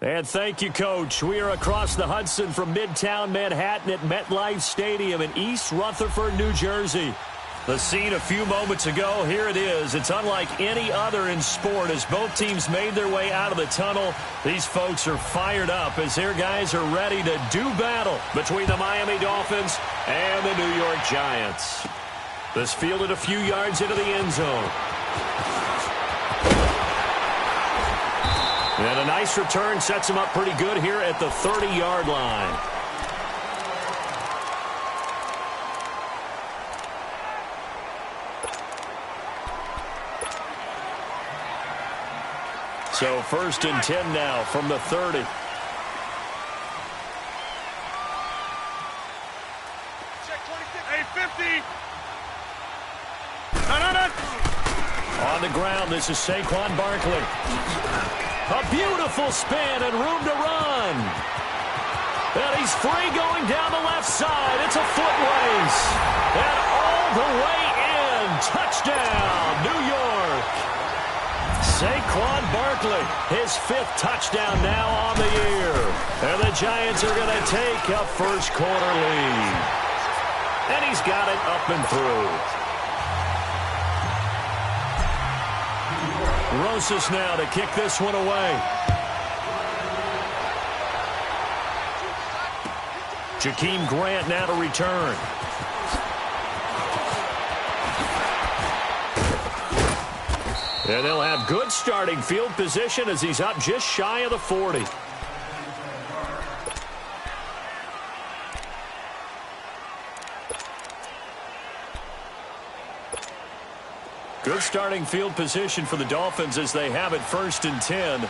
And thank you, Coach. We are across the Hudson from Midtown Manhattan at MetLife Stadium in East Rutherford, New Jersey. The scene a few moments ago, here it is. It's unlike any other in sport as both teams made their way out of the tunnel. These folks are fired up as their guys are ready to do battle between the Miami Dolphins and the New York Giants. This fielded a few yards into the end zone. And a nice return sets him up pretty good here at the 30-yard line. So 1st and 10 now from the 30. Check 26. Hey, 50. On the ground, this is Saquon Barkley. A beautiful spin and room to run. And he's free going down the left side. It's a foot race. And all the way in. Touchdown, New York. Saquon Barkley, his 5th touchdown now on the year. And the Giants are going to take a first-quarter lead. And he's got it up and through. Rosas now to kick this one away. Jakeem Grant now to return. And they'll have good starting field position as he's up just shy of the 40. Good starting field position for the Dolphins as they have it 1st and 10.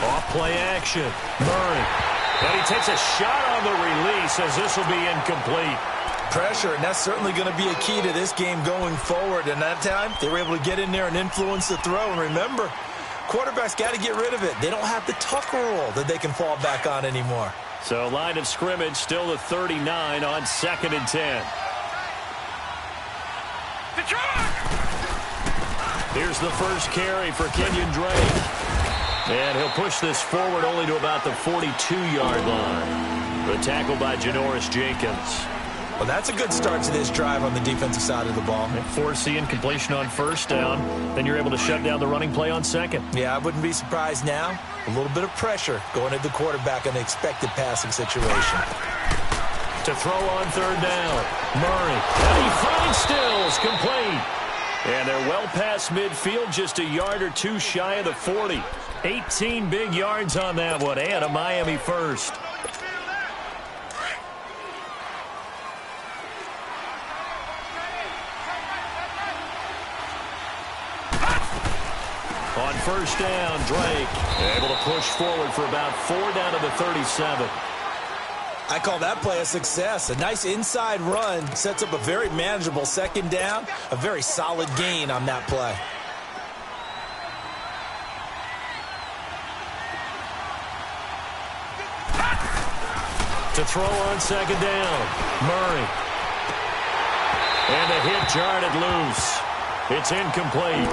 Off play action. Murray. And he takes a shot on the release as this will be incomplete. Pressure, and that's certainly going to be a key to this game going forward. And that time, they were able to get in there and influence the throw. And remember, quarterbacks got to get rid of it. They don't have the Tucker rule that they can fall back on anymore. So line of scrimmage still the 39 on 2nd and 10. Here's the first carry for Kenyon Drake. And he'll push this forward only to about the 42-yard line. The tackle by Janoris Jenkins. Well, that's a good start to this drive on the defensive side of the ball. Forcing incompletion on 1st down. Then you're able to shut down the running play on 2nd. Yeah, I wouldn't be surprised now. A little bit of pressure going at the quarterback in the expected passing situation. To throw on 3rd down. Murray. And he finds Stills. Complete. And they're well past midfield, just a yard or two shy of the 40. 18 big yards on that one, and a Miami first. On 1st down, Drake able to push forward for about 4 down to the 37. I call that play a success. A nice inside run sets up a very manageable 2nd down. A very solid gain on that play. To throw on 2nd down, Murray. And the hit jarred it loose. It's incomplete.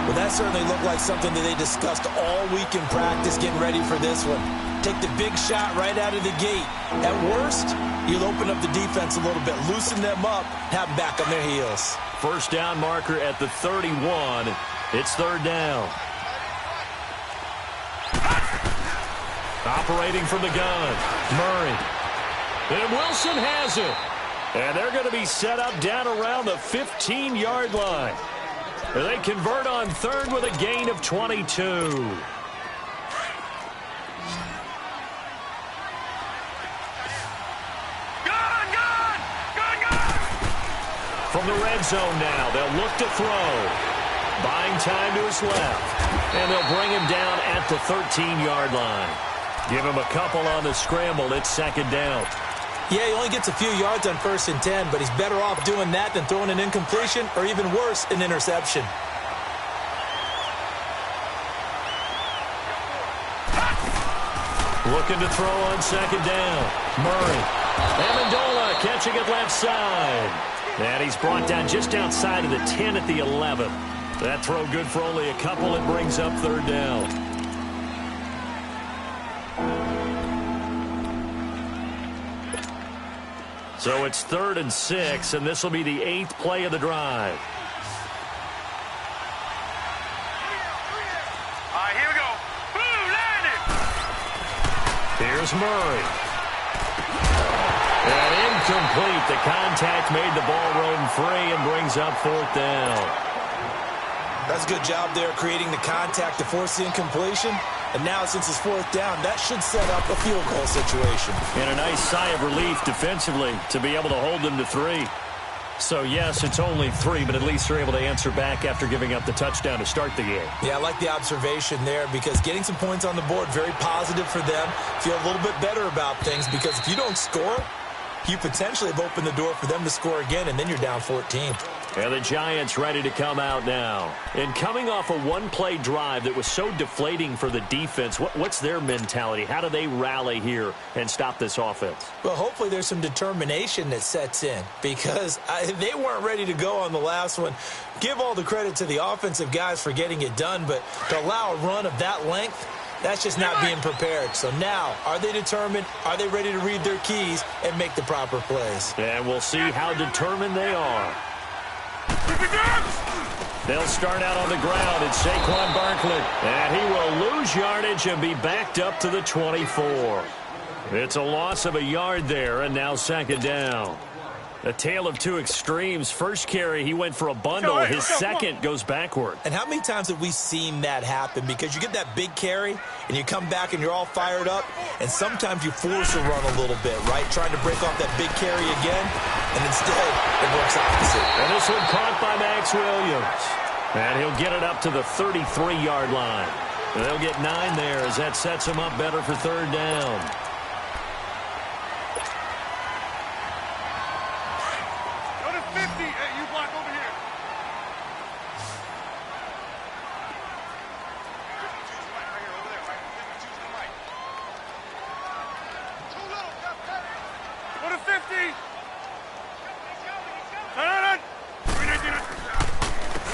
Well, that certainly looked like something that they discussed all week in practice getting ready for this one. Take the big shot right out of the gate. At worst, you'll open up the defense a little bit, loosen them up, have them back on their heels. 1st down marker at the 31. It's 3rd down. Operating from the gun, Murray. And Wilson has it. And they're going to be set up down around the 15-yard line. They convert on 3rd with a gain of 22. From the red zone now, they'll look to throw. Buying time to his left. And they'll bring him down at the 13-yard line. Give him a couple on the scramble. It's 2nd down. Yeah, he only gets a few yards on 1st and 10, but he's better off doing that than throwing an incompletion or even worse, an interception. Looking to throw on 2nd down. Murray. Amendola catching it left side. And he's brought down just outside of the 10 at the 11. That throw good for only a couple. It brings up third down. So it's 3rd and 6, and this will be the 8th play of the drive. All right, here we go. Boom, landed. Here's Murray. And incomplete. The contact made the ball roam free and brings up 4th down. That's a good job there creating the contact to force the incompletion. And now since it's 4th down, that should set up a field goal situation. And a nice sigh of relief defensively to be able to hold them to 3. So, yes, it's only 3, but at least they're able to answer back after giving up the touchdown to start the game. Yeah, I like the observation there because getting some points on the board, very positive for them. Feel a little bit better about things because if you don't score, you potentially have opened the door for them to score again, and then you're down 14. And the Giants ready to come out now. And coming off a one-play drive that was so deflating for the defense, what's their mentality? How do they rally here and stop this offense? Well, hopefully there's some determination that sets in because they weren't ready to go on the last one. Give all the credit to the offensive guys for getting it done, but to allow a run of that length, that's just not being prepared. So now, are they determined? Are they ready to read their keys and make the proper plays? And we'll see how determined they are. They'll start out on the ground. It's Saquon Barkley. And he will lose yardage and be backed up to the 24. It's a loss of a yard there, and now 2nd down. A tale of two extremes. First carry, he went for a bundle. His second goes backward. And how many times have we seen that happen? Because you get that big carry, and you come back, and you're all fired up, and sometimes you force a run a little bit, right? Trying to break off that big carry again, and instead it works opposite. And this one caught by Max Williams. And he'll get it up to the 33-yard line. And they'll get 9 there as that sets him up better for 3rd down.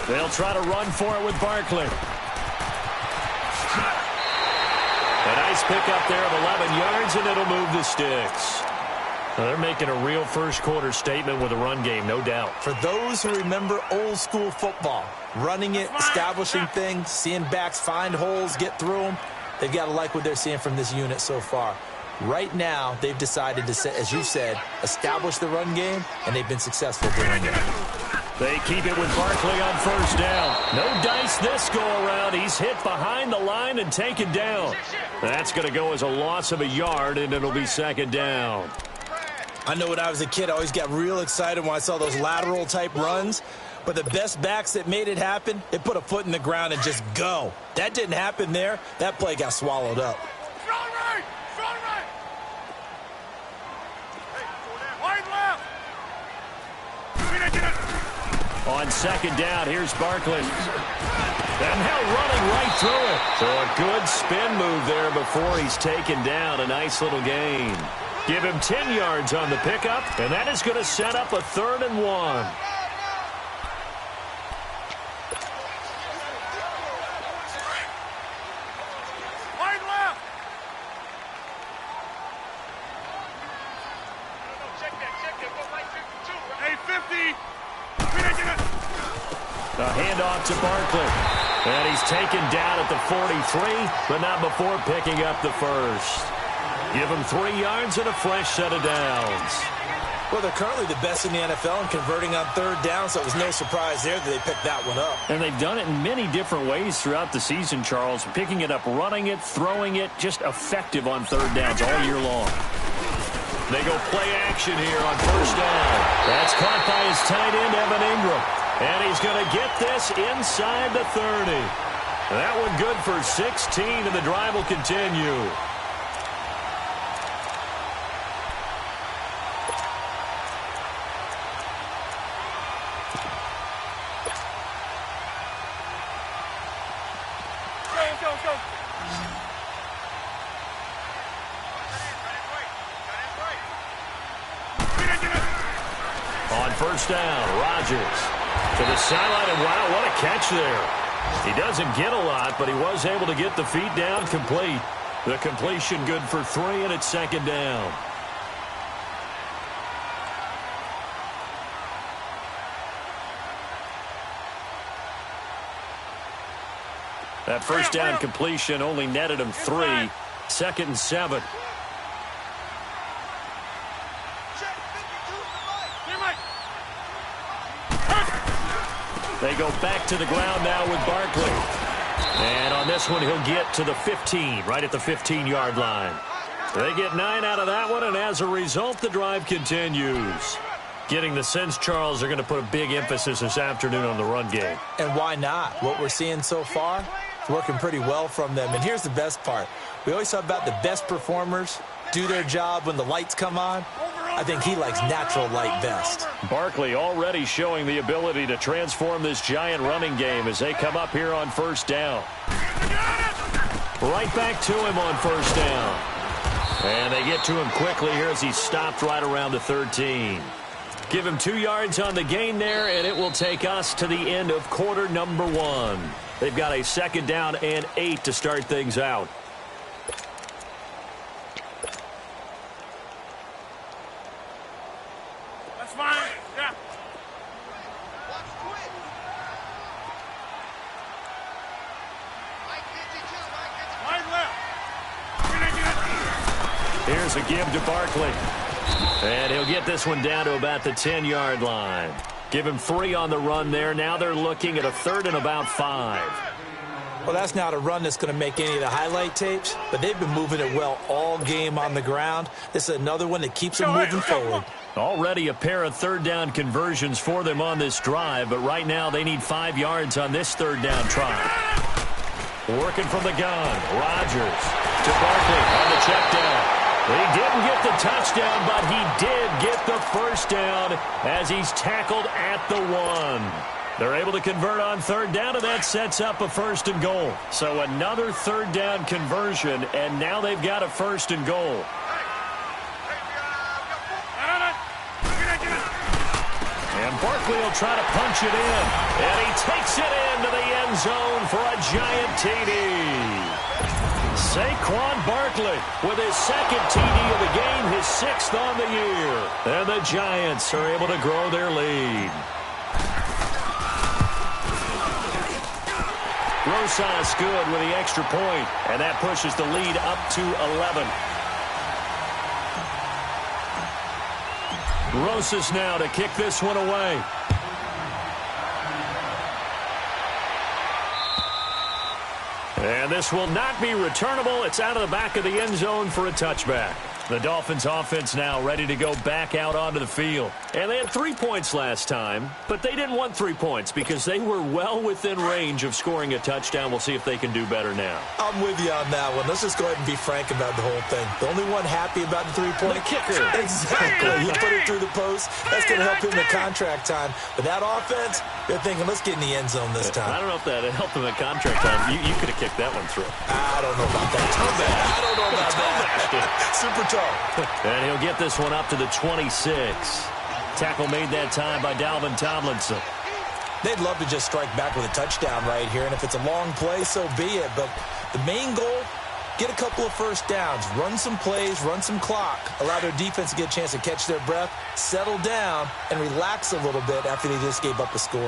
They'll try to run for it with Barkley. A nice pickup there of 11 yards, and it'll move the sticks. Now they're making a real first-quarter statement with a run game, no doubt. For those who remember old-school football, running it, establishing things, seeing backs find holes, get through them, they've got to like what they're seeing from this unit so far. Right now, they've decided to, as you said, establish the run game, and they've been successful doing it. They keep it with Barkley on 1st down. No dice this go-around. He's hit behind the line and taken down. That's going to go as a loss of a yard, and it'll be 2nd down. I know when I was a kid, I always got real excited when I saw those lateral-type runs. But the best backs that made it happen, they put a foot in the ground and just go. That didn't happen there. That play got swallowed up. On 2nd down, here's Barkley. And now running right through it. So a good spin move there before he's taken down. A nice little gain. Give him 10 yards on the pickup, and that is going to set up a 3rd and 1. A handoff to Barkley. And he's taken down at the 43, but not before picking up the first. Give him 3 yards and a fresh set of downs. Well, they're currently the best in the NFL in converting on 3rd down, so it was no surprise there that they picked that one up. And they've done it in many different ways throughout the season, Charles. Picking it up, running it, throwing it, just effective on 3rd downs all year long. They go play action here on 1st down. That's caught by his tight end, Evan Ingram. And he's going to get this inside the 30. That one good for 16, and the drive will continue. On 1st down, Rodgers. To the sideline, and wow, what a catch there. He doesn't get a lot, but he was able to get the feet down complete. The completion good for 3, and it's second down. That first down completion only netted him 3. Second and 7. They go back to the ground now with Barkley. And on this one, he'll get to the 15, right at the 15-yard line. They get 9 out of that one, and as a result, the drive continues. Getting the sense, Charles, they're going to put a big emphasis this afternoon on the run game. And why not? What we're seeing so far is working pretty well from them. And here's the best part. We always talk about the best performers do their job when the lights come on. I think he likes natural light best. Barkley already showing the ability to transform this giant running game as they come up here on first down. Right back to him on first down. And they get to him quickly here as he's stopped right around the 13. Give him 2 yards on the gain there, and it will take us to the end of quarter number 1. They've got a second down and 8 to start things out. That's fine. Yeah. Here's a give to Barkley. And he'll get this one down to about the 10-yard line. Give him 3 on the run there. Now they're looking at a 3rd and about 5. Well, that's not a run that's going to make any of the highlight tapes, but they've been moving it well all game on the ground. This is another one that keeps them moving forward. Already a pair of 3rd down conversions for them on this drive, but right now they need 5 yards on this 3rd down try. Working from the gun, Rodgers to Barkley on the check down. He didn't get the touchdown, but he did get the first down as he's tackled at the 1. They're able to convert on 3rd down, and that sets up a 1st and goal. So another 3rd down conversion, and now they've got a 1st and goal. And Barkley will try to punch it in, and he takes it into the end zone for a giant TD. Saquon Barkley with his 2nd TD of the game, his 6th on the year. And the Giants are able to grow their lead. Rosas good with the extra point, and that pushes the lead up to 11. Rosas now to kick this one away. And this will not be returnable. It's out of the back of the end zone for a touchback. The Dolphins offense now ready to go back out onto the field. And they had 3 points last time, but they didn't want 3 points because they were well within range of scoring a touchdown. We'll see if they can do better now. I'm with you on that one. Let's just go ahead and be frank about the whole thing. The only one happy about the 3-point kicker. Exactly. You put it through the post. That's going to help him in contract time. But that offense, they're thinking, let's get in the end zone this time. I don't know if that helped him in contract time. You could have kicked that one through. I don't know about that. I don't know about that. Super tall. And he'll get this one up to the 26. Tackle made that time by Dalvin Tomlinson. They'd love to just strike back with a touchdown right here, and if it's a long play, so be it. But the main goal, get a couple of first downs, run some plays, run some clock, allow their defense to get a chance to catch their breath, settle down, and relax a little bit after they just gave up a score.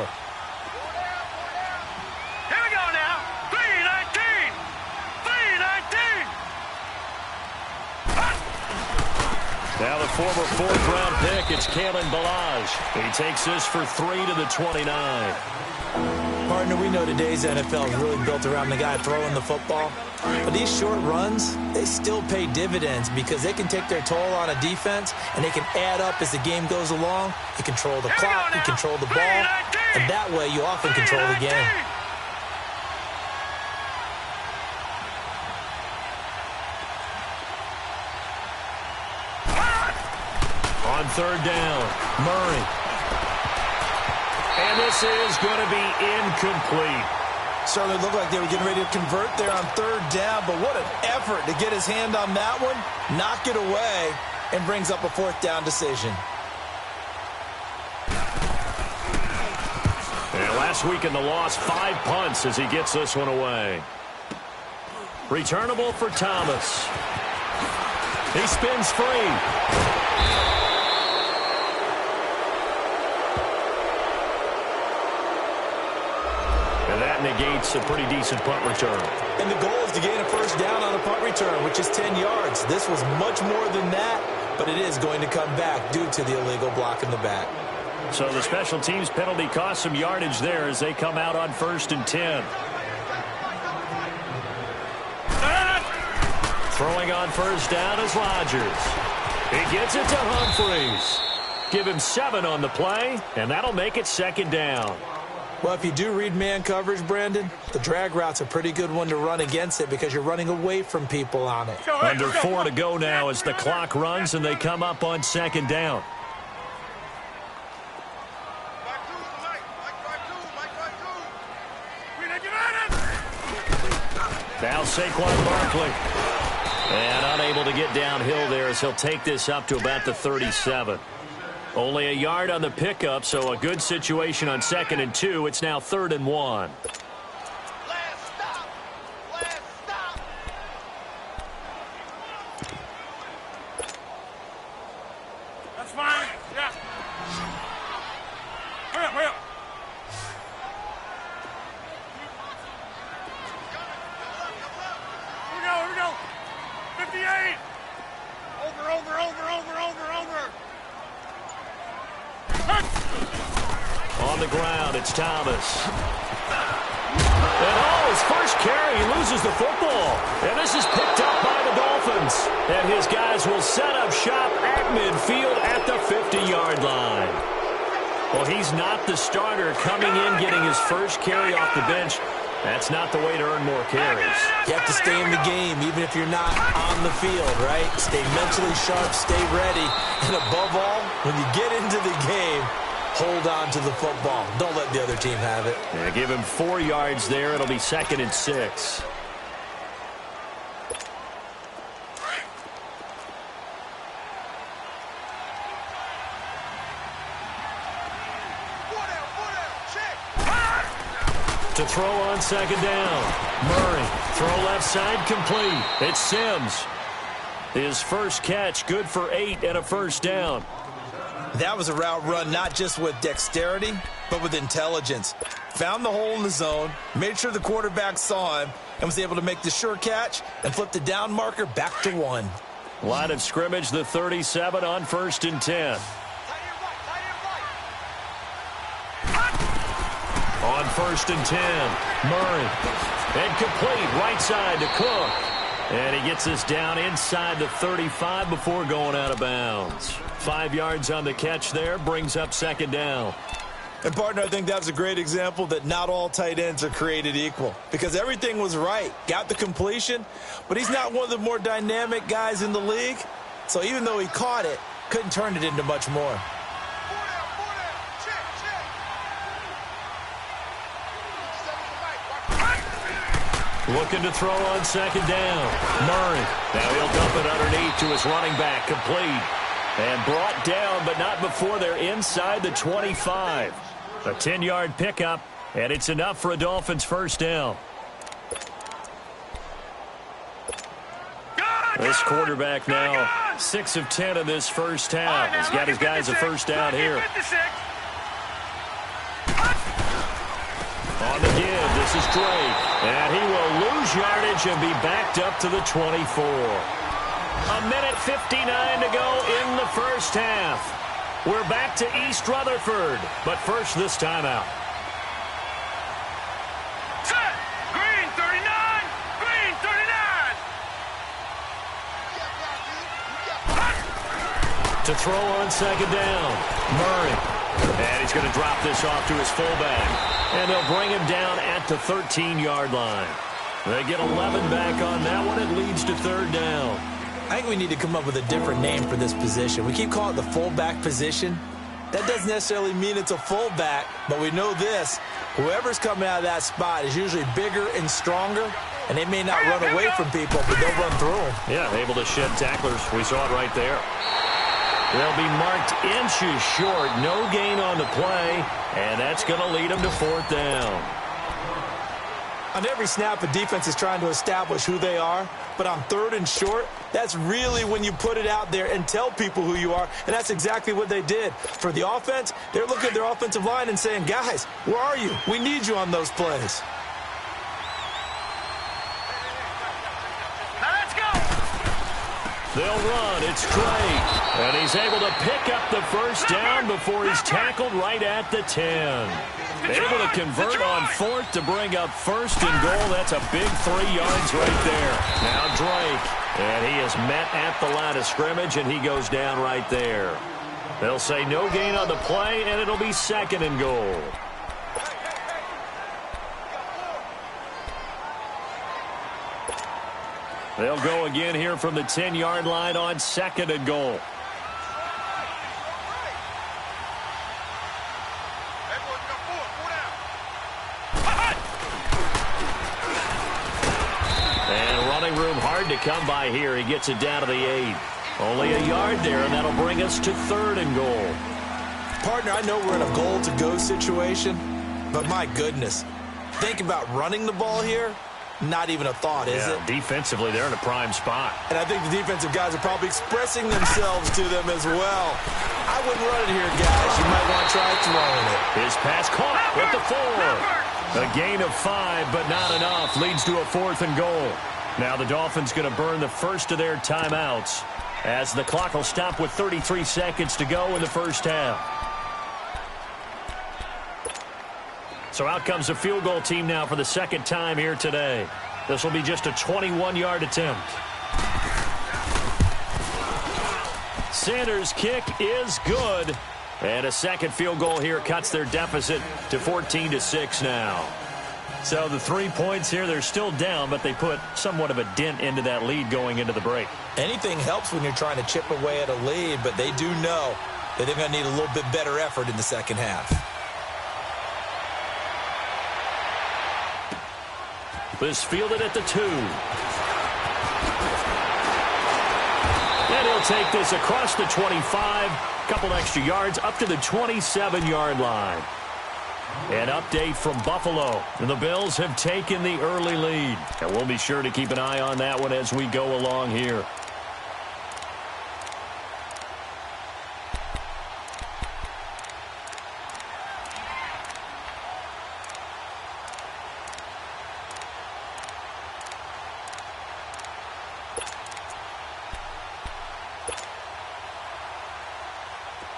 Here we go now. 3-19. 3-19. Now the former 4th-round pick, it's Kalen Ballage. He takes this for 3 to the 29. Partner, we know today's NFL is really built around the guy throwing the football. But these short runs, they still pay dividends because they can take their toll on a defense, and they can add up as the game goes along. You control the clock, you control the ball, and that way you often control the game. On 3rd down, Murray. And this is going to be incomplete. Certainly looked like they were getting ready to convert there on 3rd down, but what an effort to get his hand on that one, knock it away, and brings up a 4th down decision. Last week in the loss, 5 punts as he gets this one away. Returnable for Thomas. He spins free. And that negates a pretty decent punt return. And the goal is to gain a first down on a punt return, which is 10 yards. This was much more than that, but it is going to come back due to the illegal block in the back. So the special teams penalty cost some yardage there as they come out on 1st and 10. Throwing on first down is Rodgers. He gets it to Humphries. Give him 7 on the play, and that'll make it 2nd down. Well, if you do read man coverage, Brandon, the drag route's a pretty good one to run against it because you're running away from people on it. Under 4 to go now as the clock runs and they come up on 2nd down. Now Saquon Barkley. And unable to get downhill there as he'll take this up to about the 37. Only a yard on the pickup, so a good situation on 2nd and 2. It's now 3rd and 1. That's fine. Yeah. Hurry up, hurry up. Here we go. 58. Over. On the ground, it's Thomas. And his first carry, he loses the football. And this is picked up by the Dolphins. And his guys will set up shop at midfield at the 50-yard line. Well, he's not the starter coming in, getting his first carry off the bench. That's not the way to earn more carries. You have to stay in the game, even if you're not on the field, right? Stay mentally sharp, stay ready. And above all, when you get into the game, hold on to the football. Don't let the other team have it. Yeah, give him 4 yards there. It'll be 2nd and 6. To throw on 2nd down. Murray, throw left side, complete. It's Sims. His first catch, good for 8 and a first down. That was a route run not just with dexterity, but with intelligence. Found the hole in the zone, made sure the quarterback saw him, and was able to make the sure catch and flip the down marker back to 1. Line of scrimmage, the 37 on 1st and 10. On 1st and 10, Murray. And complete, right side to Cook. And he gets us down inside the 35 before going out of bounds. 5 yards on the catch there, brings up 2nd down. And, partner, I think that's a great example that not all tight ends are created equal. Because everything was right. Got the completion, but he's not one of the more dynamic guys in the league. So even though he caught it, couldn't turn it into much more. Looking to throw on 2nd down. Murray. Now he'll dump it underneath to his running back. Complete. And brought down, but not before they're inside the 25. A 10-yard pickup, and it's enough for a Dolphins first down. This quarterback now 6 of 10 in this first half. He's got his guys a first down here. On the give, this is Drake. And he will lose yardage and be backed up to the 24. A minute 59 to go in the first half. We're back to East Rutherford, but first this timeout. Set. Green 39. Green 39. To throw on 2nd down, Murray. And he's going to drop this off to his fullback. And they'll bring him down at the 13-yard line. They get 11 back on that one. It leads to 3rd down. I think we need to come up with a different name for this position. We keep calling it the fullback position. That doesn't necessarily mean it's a fullback, but we know this. Whoever's coming out of that spot is usually bigger and stronger, and they may not run away from people, but they'll run through them. Yeah, able to shed tacklers. We saw it right there. They'll be marked inches short. No gain on the play, and that's going to lead them to fourth down. On every snap, a defense is trying to establish who they are, but on third and short, that's really when you put it out there and tell people who you are, and that's exactly what they did. For the offense, they're looking at their offensive line and saying, guys, where are you? We need you on those plays. Now let's go. They'll run. It's Drake. And he's able to pick up the first down before he's tackled right at the 10. Able to convert on fourth to bring up first and goal. That's a big 3 yards right there. Now Drake. And he is met at the line of scrimmage, and he goes down right there. They'll say no gain on the play, and it'll be second and goal. They'll go again here from the 10-yard line on second and goal. And running room hard to come by here. He gets it down to the 8. Only a yard there, and that'll bring us to third and goal. Partner, I know we're in a goal-to-go situation, but my goodness, think about running the ball here. Not even a thought, is it? Defensively, they're in a prime spot. And I think the defensive guys are probably expressing themselves to them as well. I wouldn't run it here, guys. You might want to try throwing it. His pass caught with the 4. A gain of 5, but not enough. Leads to a fourth and goal. Now the Dolphins going to burn the first of their timeouts as the clock will stop with 33 seconds to go in the first half. So out comes the field goal team now for the second time here today. This will be just a 21-yard attempt. Sanders' kick is good. And a second field goal here cuts their deficit to 14-6 now. So the 3 points here, they're still down, but they put somewhat of a dent into that lead going into the break. Anything helps when you're trying to chip away at a lead, but they do know that they're going to need a little bit better effort in the second half. This fielded at the 2. And he'll take this across the 25. Couple extra yards up to the 27-yard line. An update from Buffalo. The Bills have taken the early lead. And we'll be sure to keep an eye on that one as we go along here.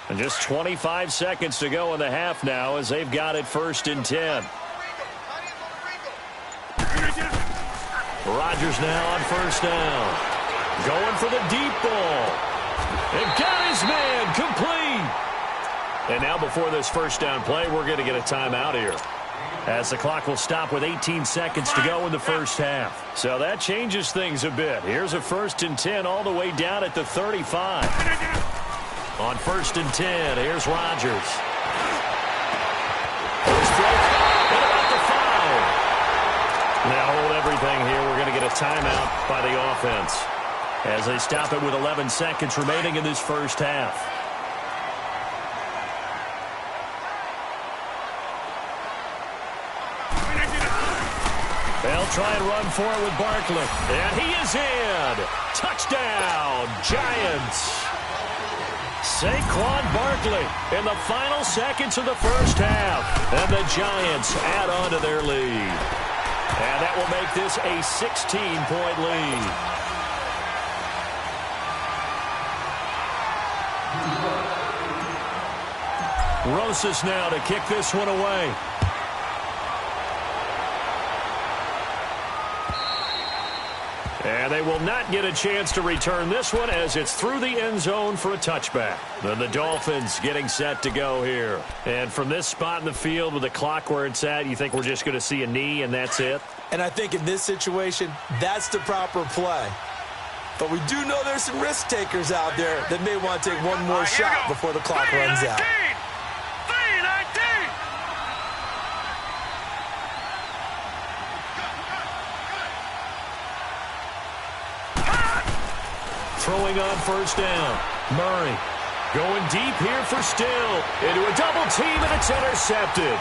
And just 25 seconds to go in the half now as they've got it 1st and 10. Rodgers now on 1st down. Going for the deep ball. And got his man complete. And now before this first down play, we're going to get a timeout here, as the clock will stop with 18 seconds to go in the first half. So that changes things a bit. Here's a 1st and 10 all the way down at the 35. On 1st and 10, here's Rodgers. First throw, and about the 5. Now hold everything here. We're going to get a timeout by the offense as they stop it with 11 seconds remaining in this first half. They'll try and run for it with Barkley. And he is in. Touchdown, Giants. Saquon Barkley in the final seconds of the first half. And the Giants add on to their lead. And that will make this a 16-point lead. Rosas now to kick this one away. And they will not get a chance to return this one as it's through the end zone for a touchback. Then the Dolphins getting set to go here. And from this spot in the field with the clock where it's at, you think we're just going to see a knee and that's it? And I think in this situation, that's the proper play. But we do know there's some risk takers out there that may want to take one more shot before the clock runs out. Throwing on first down, Murray. Going deep here for Still. Into a double team, and it's intercepted.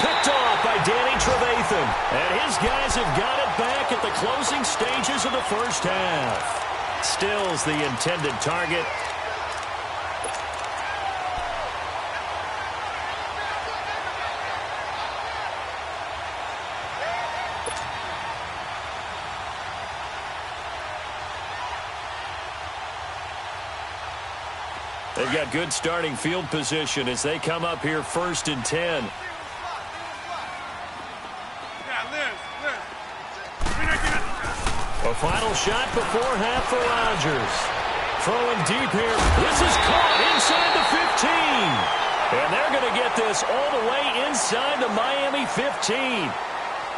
Picked off by Danny Trevathan. And his guys have got it back at the closing stages of the first half. Still's the intended target. They've got good starting field position as they come up here 1st and 10. A final shot before half for Rodgers. Throwing deep here. This is caught inside the 15. And they're going to get this all the way inside the Miami 15.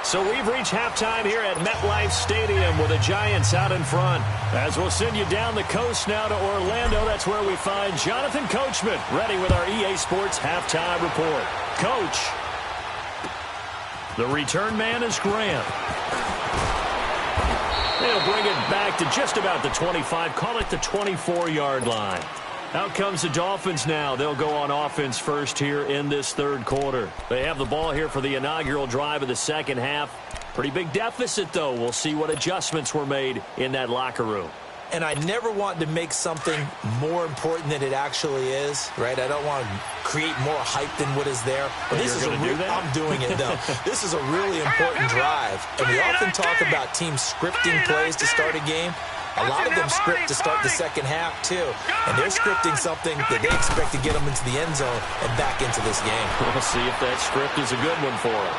So we've reached halftime here at MetLife Stadium with the Giants out in front. As we'll send you down the coast now to Orlando, that's where we find Jonathan Coachman ready with our EA Sports halftime report. Coach, the return man is Grant. They'll bring it back to just about the 25, call it the 24-yard line. Out comes the Dolphins now. They'll go on offense first here in this third quarter. They have the ball here for the inaugural drive of the second half. Pretty big deficit, though. We'll see what adjustments were made in that locker room. And I never want to make something more important than it actually is, right? I don't want to create more hype than what is there. But this is I'm doing it, though. This is a really important drive. And we often talk about teams scripting plays to start a game. A lot of them script to start the second half, too. And they're scripting something that they expect to get them into the end zone and back into this game. We'll see if that script is a good one for them.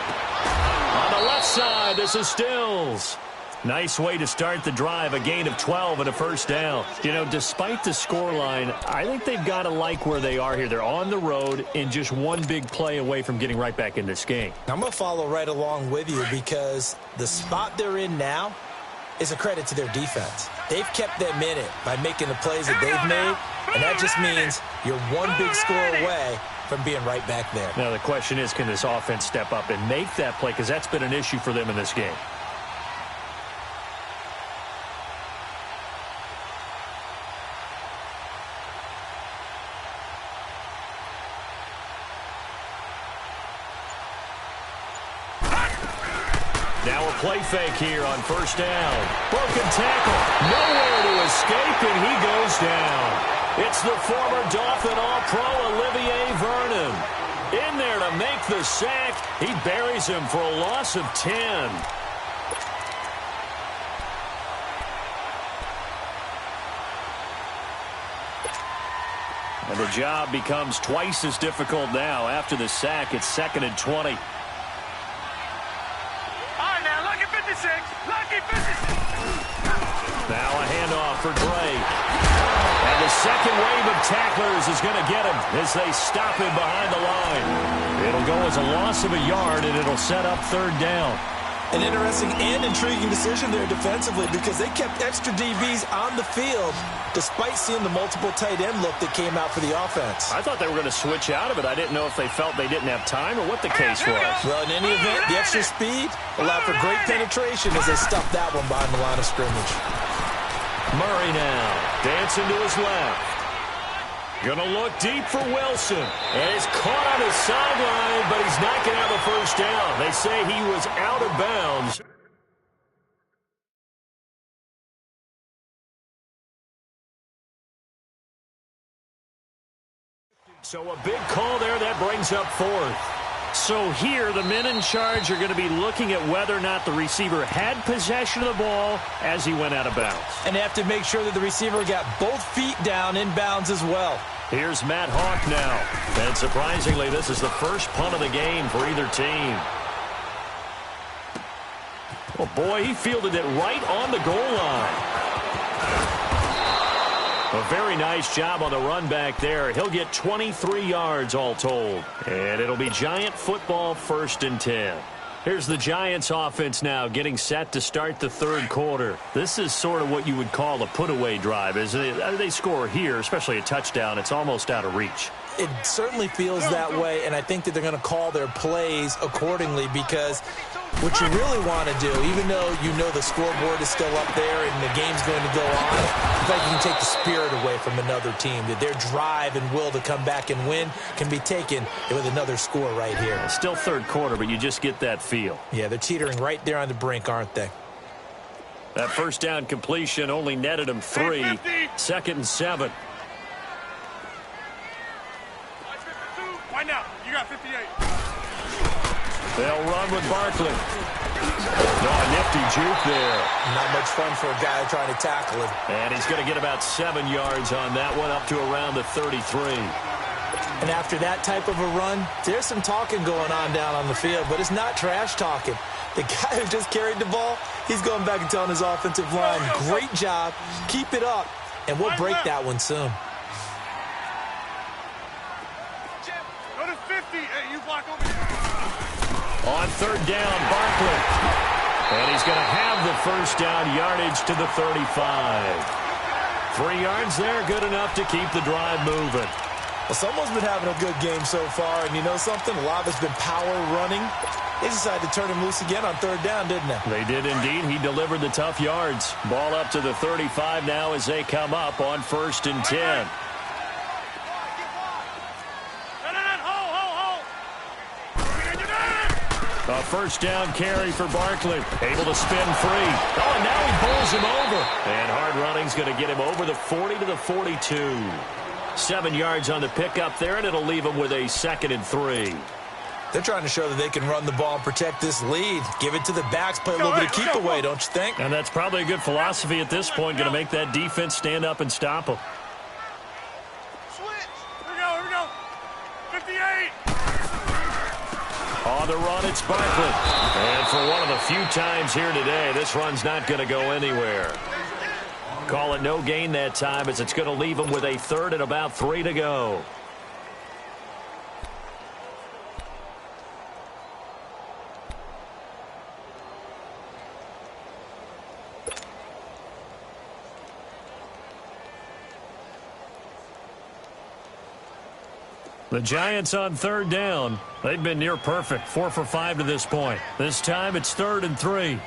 On the left side, this is Stills. Nice way to start the drive, a gain of 12 and a first down. You know, despite the scoreline, I think they've got to like where they are here. They're on the road and just one big play away from getting right back in this game. I'm going to follow right along with you because the spot they're in now is a credit to their defense. They've kept them in it by making the plays that they've made, and that just means you're one big score away from being right back there. Now the question is, can this offense step up and make that play? Because that's been an issue for them in this game. Now a play fake here on first down. Broken tackle. Nowhere to escape, and he goes down. It's the former Dolphin All-Pro Olivier Vernon. In there to make the sack. He buries him for a loss of 10. And the job becomes twice as difficult now. After the sack, it's 2nd and 20. Now a handoff for Dre. And the second wave of tacklers is going to get him as they stop him behind the line. It'll go as a loss of a yard, and it'll set up 3rd down. An interesting and intriguing decision there defensively because they kept extra DBs on the field despite seeing the multiple tight end look that came out for the offense. I thought they were going to switch out of it. I didn't know if they felt they didn't have time or what the case was. Well, in any event, the extra speed allowed for great penetration as they stuffed that one behind the line of scrimmage. Murray now dancing to his left. Gonna look deep for Wilson. And he's caught on his sideline, but he's not going to have a first down. They say he was out of bounds. So a big call there that brings up 4th. So here, the men in charge are going to be looking at whether or not the receiver had possession of the ball as he went out of bounds. And they have to make sure that the receiver got both feet down in bounds as well. Here's Matt Hawk now. And surprisingly, this is the first punt of the game for either team. Oh, boy, he fielded it right on the goal line. A very nice job on the run back there. He'll get 23 yards all told. And it'll be Giant football 1st and 10. Here's the Giants offense now getting set to start the 3rd quarter. This is sort of what you would call a put-away drive, isn't it? They score here, especially a touchdown. It's almost out of reach. It certainly feels that way, and I think that they're going to call their plays accordingly, because what you really want to do, even though you know the scoreboard is still up there and the game's going to go on, in fact, you can take the spirit away from another team, that their drive and will to come back and win can be taken with another score right here. Still third quarter, but you just get that feel. Yeah, they're teetering right there on the brink, aren't they? That first down completion only netted them 3. 2nd and 7. Find out. You got 58. They'll run with Barkley. No, a nifty juke there. Not much fun for a guy trying to tackle him. And he's going to get about 7 yards on that one, up to around the 33. And after that type of a run, there's some talking going on down on the field, but it's not trash talking. The guy who just carried the ball, he's going back and telling his offensive line, great job, keep it up, and we'll break that one soon. Go to 50. Hey, you block over here. On third down, Barkley. And he's going to have the first down, yardage to the 35. 3 yards there, good enough to keep the drive moving. Well, someone's been having a good game so far, and you know something? A lot of it's been power running. They decided to turn him loose again on third down, didn't they? They did indeed. He delivered the tough yards. Ball up to the 35 now as they come up on 1st and 10. A first down carry for Barkley. Able to spin free. Oh, and now he bowls him over. And hard running's going to get him over the 40 to the 42. 7 yards on the pickup there, and it'll leave him with a 2nd and 3. They're trying to show that they can run the ball and protect this lead. Give it to the backs, play a little bit of keep away, don't you think? And that's probably a good philosophy at this point, going to make that defense stand up and stop them. Switch. Here we go. 58. On the run, it's Barkley. And for one of the few times here today, this run's not going to go anywhere. Call it no gain that time, as it's going to leave him with a 3rd and about 3 to go. The Giants on third down. They've been near perfect, 4 for 5 to this point. This time it's 3rd and 3.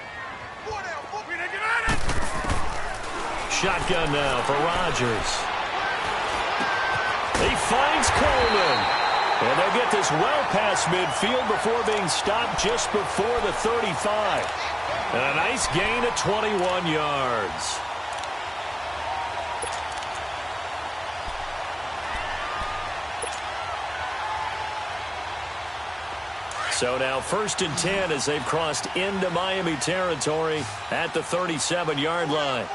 Shotgun now for Rodgers. He finds Coleman. And they'll get this well past midfield before being stopped just before the 35. And a nice gain of 21 yards. So now 1st and 10 as they've crossed into Miami territory at the 37-yard line.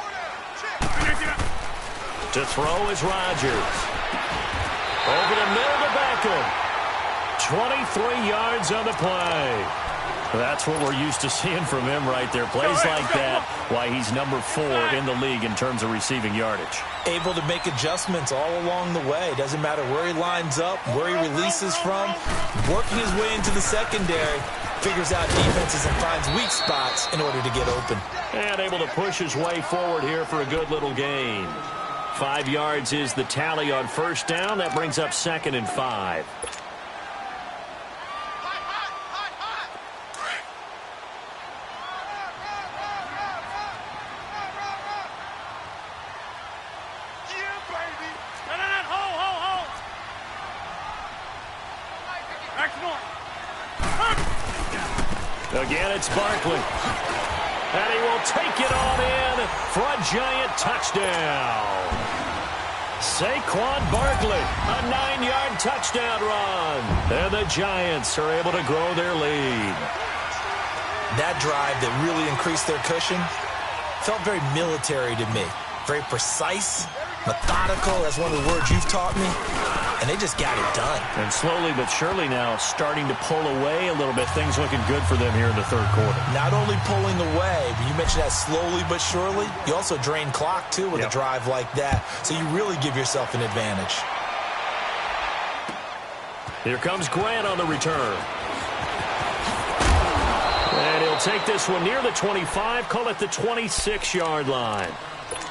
To throw is Rodgers. Over the middle to Beckham. 23 yards on the play. That's what we're used to seeing from him right there. Plays like that, why he's number 4 in the league in terms of receiving yardage. Able to make adjustments all along the way. Doesn't matter where he lines up, where he releases from. Working his way into the secondary. Figures out defenses and finds weak spots in order to get open. And able to push his way forward here for a good little gain. 5 yards is the tally on first down. That brings up 2nd and 5. Again, it's Barkley. And he will take it on in for a Giant touchdown. Saquon Barkley, a 9-yard touchdown run. And the Giants are able to grow their lead. That drive that really increased their cushion felt very military to me. Very precise, methodical. That's one of the words you've taught me. And they just got it done. And slowly but surely now starting to pull away a little bit. Things looking good for them here in the third quarter. Not only pulling away, but you mentioned that slowly but surely. You also drain clock, too, with a drive like that. So you really give yourself an advantage. Here comes Grant on the return. And he'll take this one near the 25, call it the 26-yard line.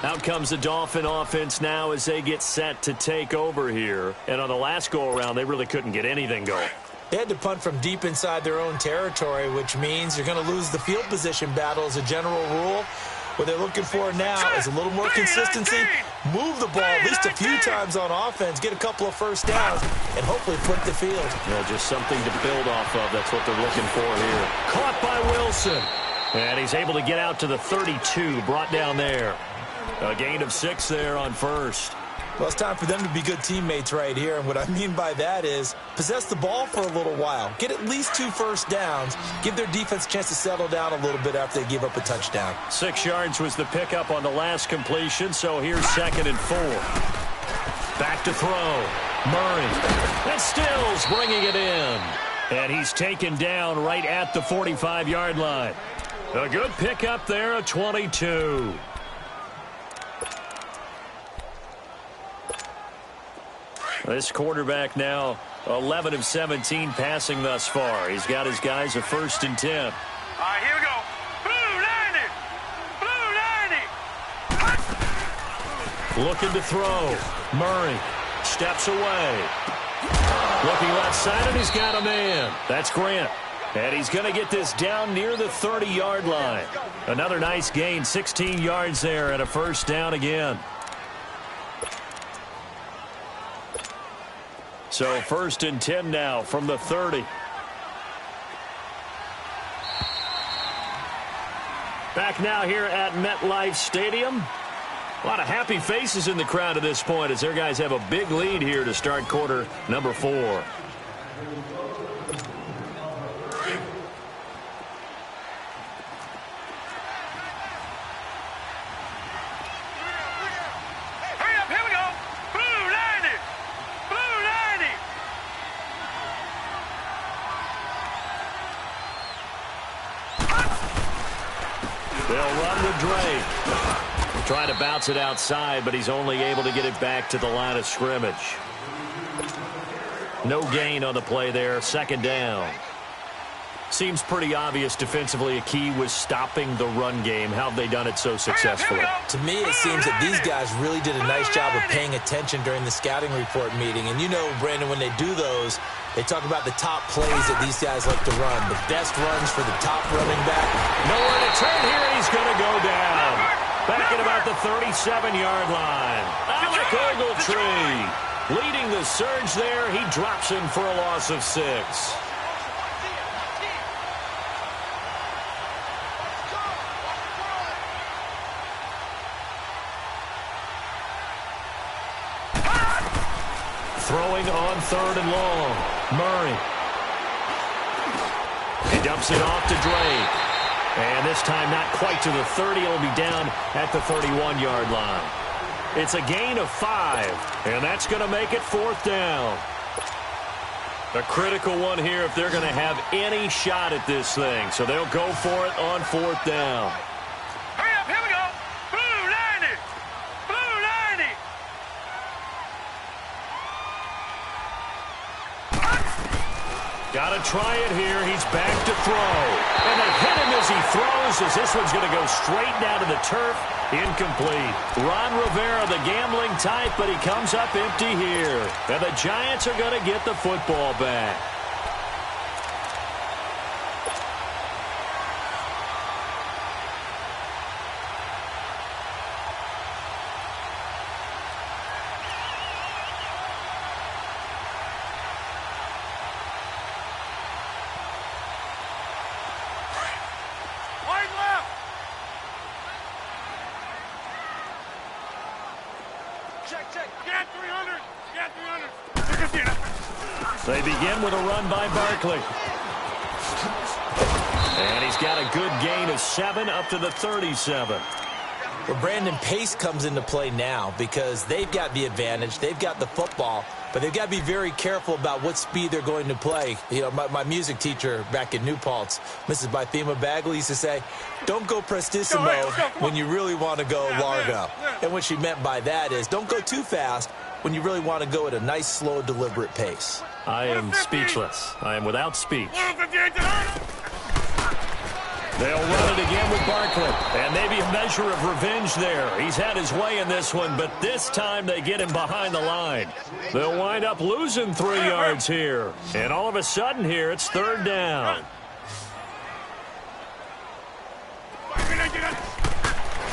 Out comes the Dolphin offense now as they get set to take over here. And on the last go-around, they really couldn't get anything going. They had to punt from deep inside their own territory, which means you're going to lose the field position battle as a general rule. What they're looking for now is a little more consistency, move the ball at least a few times on offense, get a couple of first downs, and hopefully flip the field. Yeah, just something to build off of. That's what they're looking for here. Caught by Wilson. And he's able to get out to the 32, brought down there. A gain of 6 there on first. Well, it's time for them to be good teammates right here. And what I mean by that is possess the ball for a little while. Get at least 2 first downs. Give their defense a chance to settle down a little bit after they give up a touchdown. 6 yards was the pickup on the last completion, so here's 2nd and 4. Back to throw. Murray. And Stills bringing it in. And he's taken down right at the 45-yard line. A good pickup there, a 22. This quarterback now 11 of 17 passing thus far. He's got his guys a 1st and 10. All right, here we go. Blue 90. Blue 90. Looking to throw. Murray steps away. Looking left side, and he's got a man. That's Grant. And he's going to get this down near the 30-yard line. Another nice gain, 16 yards there, and a 1st down again. So 1st and 10 now from the 30. Back now here at MetLife Stadium. A lot of happy faces in the crowd at this point as their guys have a big lead here to start quarter number 4. Trying to bounce it outside, but he's only able to get it back to the line of scrimmage. No gain on the play there. 2nd down. Seems pretty obvious defensively a key was stopping the run game. How have they done it so successfully? To me, it seems that these guys really did a nice job of paying attention during the scouting report meeting. And you know, Brandon, when they do those, they talk about the top plays that these guys like to run. The best runs for the top running back. Nowhere to turn here. He's going to go down. Back at about the 37-yard line. Alec Ogletree leading the surge there. He drops him for a loss of 6. Throwing on 3rd and long. Murray. He dumps it off to Drake. And this time not quite to the 30. It'll be down at the 31-yard line. It's a gain of 5. And that's going to make it 4th down. A critical one here if they're going to have any shot at this thing. So they'll go for it on 4th down. Hurry up, here we go. Blue 90. Blue 90. Got to try it here. He's back to throw. And they hit him as he throws, as this one's going to go straight down to the turf. Incomplete. Ron Rivera, the gambling type, but he comes up empty here. And the Giants are going to get the football back. They begin with a run by Barkley. And he's got a good gain of 7 up to the 37. Well, Brandon, pace comes into play now because they've got the advantage. They've got the football, but they've got to be very careful about what speed they're going to play. You know, my music teacher back in New Paltz, Mrs. Bythema Bagley, used to say, don't go prestissimo when you really want to go largo. And what she meant by that is don't go too fast when you really want to go at a nice, slow, deliberate pace. I am speechless. I am without speech. They'll run it again with Barkley. And maybe a measure of revenge there. He's had his way in this one, but this time they get him behind the line. They'll wind up losing 3 yards here. And all of a sudden here, it's 3rd down.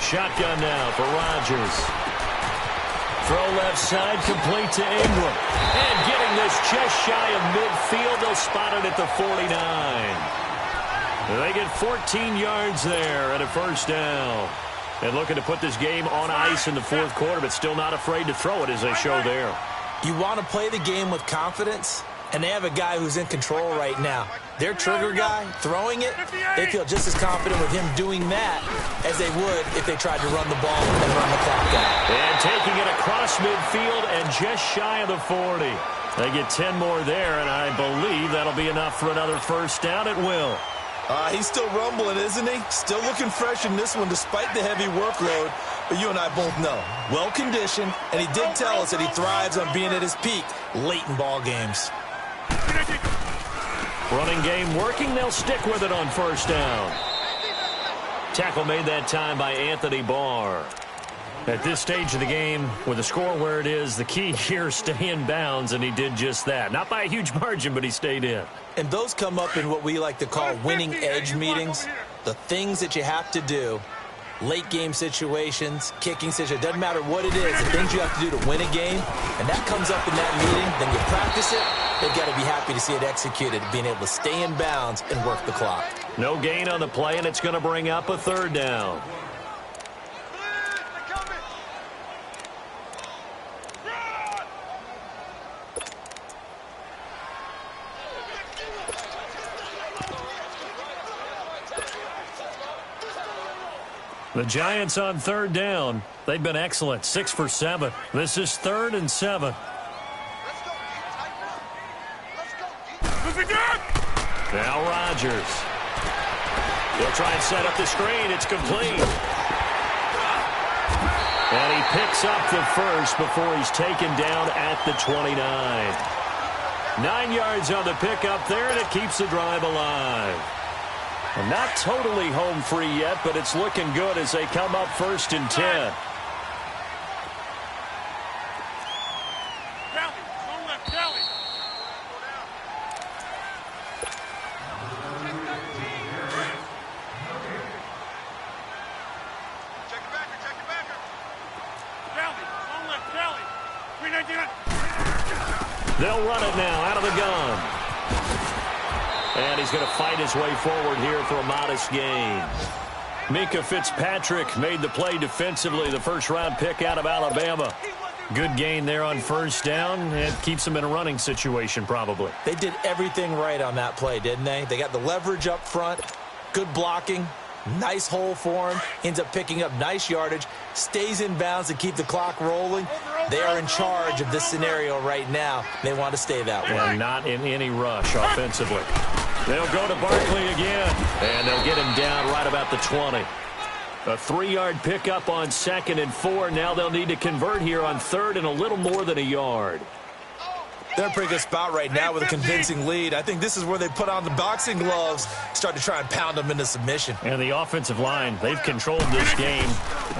Shotgun now for Rodgers. Throw left side, complete to Ingram. And getting this just shy of midfield, they'll spot it at the 49. They get 14 yards there at a 1st down. And looking to put this game on ice in the 4th quarter, but still not afraid to throw it as they show there. You want to play the game with confidence, and they have a guy who's in control right now. Their trigger guy, throwing it, they feel just as confident with him doing that as they would if they tried to run the ball and run the clock out. And taking it across midfield and just shy of the 40. They get 10 more there, and I believe that'll be enough for another 1st down. It will. He's still rumbling, isn't he? Still looking fresh in this one despite the heavy workload. But you and I both know, well-conditioned, and he did tell us that he thrives on being at his peak late in ball games. Running game working. They'll stick with it on 1st down. Tackle made that time by Anthony Barr. At this stage of the game, with the score where it is, the key here is stay in bounds, and he did just that. Not by a huge margin, but he stayed in. And those come up in what we like to call winning edge meetings. The things that you have to do, late game situations, kicking situations, doesn't matter what it is, the things you have to do to win a game, and that comes up in that meeting, then you practice it, they've got to be happy to see it executed, being able to stay in bounds and work the clock. No gain on the play, and it's going to bring up a 3rd down. The Giants on 3rd down. They've been excellent, 6 for 7. This is 3rd and 7. Now Rodgers. He'll try and set up the screen. It's complete. And he picks up the 1st before he's taken down at the 29. 9 yards on the pickup there, and it keeps the drive alive. Well, not totally home free yet, but it's looking good as they come up 1st and 10. They'll run it now out of the gun. And he's going to fight his way forward here for a modest gain. Minka Fitzpatrick made the play defensively, the 1st-round pick out of Alabama. Good gain there on 1st down. It keeps them in a running situation probably. They did everything right on that play, didn't they? They got the leverage up front, good blocking, nice hole for him, ends up picking up nice yardage, stays in bounds to keep the clock rolling. They are in charge of this scenario right now. They want to stay that way. And not in any rush offensively. They'll go to Barkley again, and they'll get him down right about the 20. A 3-yard pickup on 2nd and 4. Now they'll need to convert here on 3rd and a little more than a yard. They're in a pretty good spot right now with a convincing lead. I think this is where they put on the boxing gloves, start to try and pound them into submission. And the offensive line, they've controlled this game.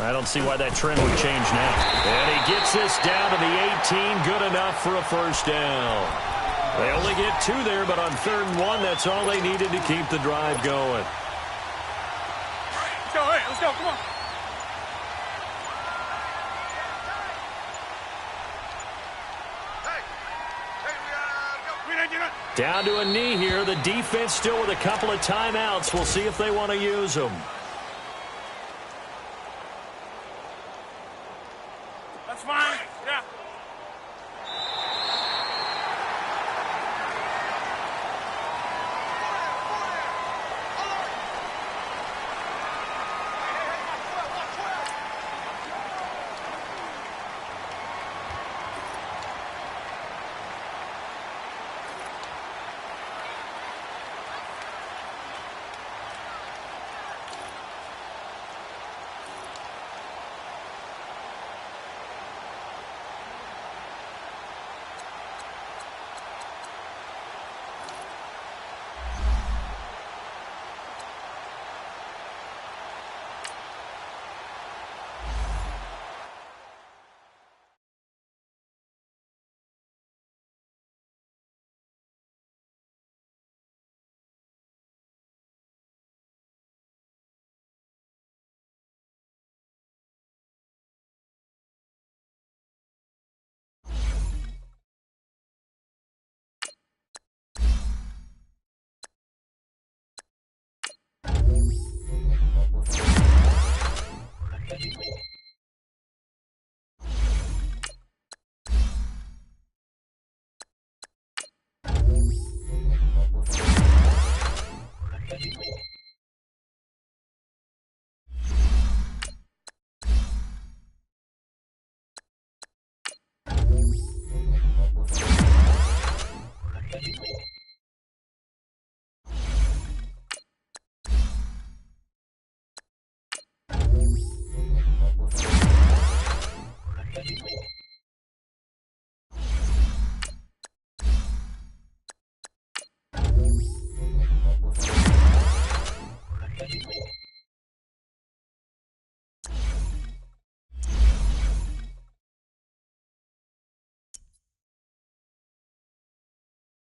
I don't see why that trend would change now. And he gets this down to the 18, good enough for a 1st down. They only get 2 there, but on 3rd and 1, that's all they needed to keep the drive going. Let's go, hey, let's go, come on. Down to a knee here. The defense still with a couple of timeouts. We'll see if they want to use them. That's fine. Yeah.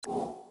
you.